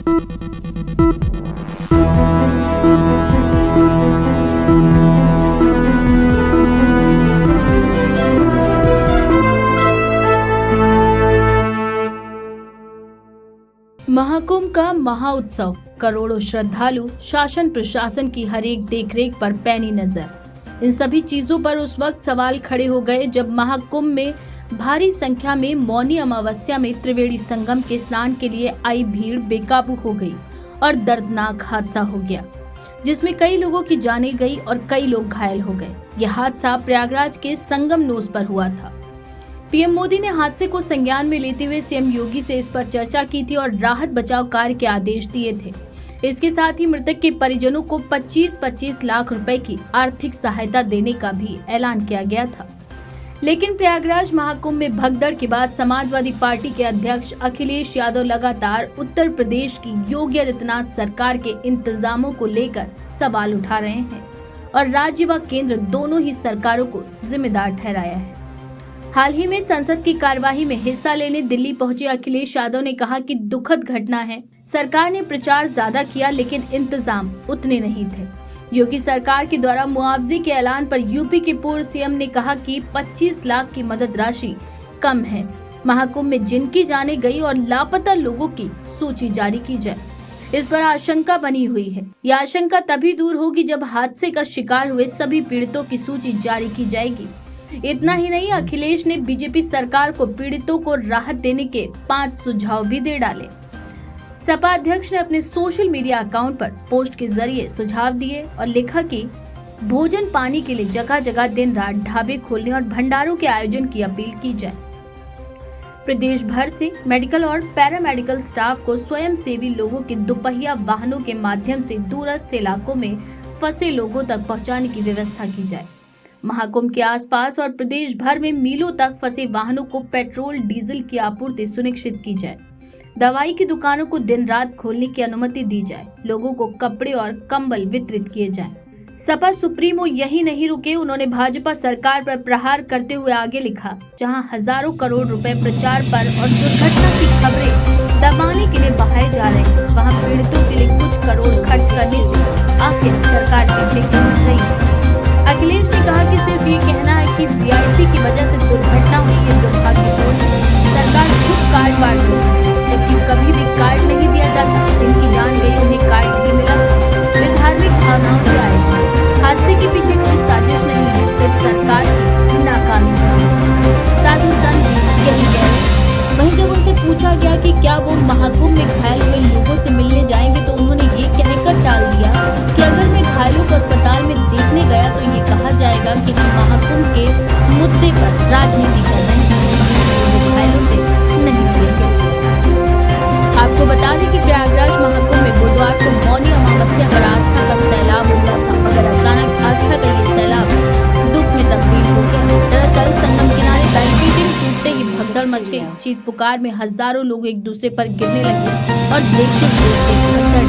महाकुंभ का महाउत्सव, करोड़ों श्रद्धालु, शासन प्रशासन की हर एक देखरेख पर पैनी नजर। इन सभी चीजों पर उस वक्त सवाल खड़े हो गए जब महाकुंभ में भारी संख्या में मौनी अमावस्या में त्रिवेणी संगम के स्नान के लिए आई भीड़ बेकाबू हो गई और दर्दनाक हादसा हो गया, जिसमें कई लोगों की जानें गई और कई लोग घायल हो गए। यह हादसा प्रयागराज के संगम नोस पर हुआ था। पीएम मोदी ने हादसे को संज्ञान में लेते हुए सीएम योगी से इस पर चर्चा की थी और राहत बचाव कार्य के आदेश दिए थे। इसके साथ ही मृतक के परिजनों को 25-25 लाख रुपए की आर्थिक सहायता देने का भी ऐलान किया गया था। लेकिन प्रयागराज महाकुंभ में भगदड़ के बाद समाजवादी पार्टी के अध्यक्ष अखिलेश यादव लगातार उत्तर प्रदेश की योगी आदित्यनाथ सरकार के इंतजामों को लेकर सवाल उठा रहे हैं और राज्य व केंद्र दोनों ही सरकारों को जिम्मेदार ठहराया है। हाल ही में संसद की कार्यवाही में हिस्सा लेने दिल्ली पहुंचे अखिलेश यादव ने कहा कि दुखद घटना है, सरकार ने प्रचार ज्यादा किया लेकिन इंतजाम उतने नहीं थे। योगी सरकार के द्वारा मुआवजे के ऐलान पर यूपी के पूर्व सीएम ने कहा कि 25 लाख की मदद राशि कम है। महाकुंभ में जिनकी जाने गई और लापता लोगों की सूची जारी की जाए, इस पर आशंका बनी हुई है। यह आशंका तभी दूर होगी जब हादसे का शिकार हुए सभी पीड़ितों की सूची जारी की जाएगी। इतना ही नहीं, अखिलेश ने बीजेपी सरकार को पीड़ितों को राहत देने के 5 सुझाव भी दे डाले। सपा अध्यक्ष ने अपने सोशल मीडिया अकाउंट पर पोस्ट के जरिए सुझाव दिए और लिखा कि भोजन पानी के लिए जगह जगह दिन रात ढाबे खोलने और भंडारों के आयोजन की अपील की जाए। प्रदेश भर से मेडिकल और पैरामेडिकल स्टाफ को स्वयंसेवी लोगों के दुपहिया वाहनों के माध्यम से दूरस्थ इलाकों में फंसे लोगों तक पहुंचाने की व्यवस्था की जाए। महाकुंभ के आसपास और प्रदेश भर में मीलों तक फंसे वाहनों को पेट्रोल डीजल की आपूर्ति सुनिश्चित की जाए। दवाई की दुकानों को दिन रात खोलने की अनुमति दी जाए। लोगों को कपड़े और कंबल वितरित किए जाएं। सपा सुप्रीमो यही नहीं रुके, उन्होंने भाजपा सरकार पर प्रहार करते हुए आगे लिखा, जहां हजारों करोड़ रुपए प्रचार पर और दुर्घटना की खबरें दबाने के लिए बहाए जा रहे हैं, वहां पीड़ितों के लिए कुछ करोड़ खर्च करने से आखिर सरकार पीछे क्यों हट रही है। अखिलेश ने कहा कि सिर्फ ये कहना है कि वीआईपी की वजह से दुर्घटना हुई, ये दुर्भाग्यपूर्ण है। सरकार खुद कार्ड बांट रही है, जबकि कभी भी कार्ड नहीं दिया जाता। जिनकी जान गई उन्हें कार्ड नहीं मिला, वे धार्मिक भावनाओं से आए थे। हादसे के पीछे कोई साजिश नहीं है, सिर्फ सरकार की नाकामी है। साधु संत भी यही कह रहे हैं। वहीं जब उनसे पूछा गया कि क्या वो महाकुंभ में घायल हुए लोगों से मिलने जाएंगे, तो उन्होंने ये कहकर टाल दिया कि अगर मैं घायलों को अस्पताल में देखने गया तो ये कहा जाएगा कि हम महाकुंभ के मुद्दे पर राजनीति कर रहे हैं, इसलिए वो घायलों से नहीं मिलेंगे। आपको बता दें कि प्रयागराज महाकुंभ में बुधवार को मौनी अमावस्या पर आस्था का सैलाब उमड़ा था, मगर अचानक आस्था का ये सैलाब दुख में तब्दील हो गया। दरअसल संगम किनारे बैरिकेडिंग टूटते ही भगदड़ मच गई। चीख पुकार में हजारों लोग एक दूसरे पर गिरने लगे और देखते देखते भगदड़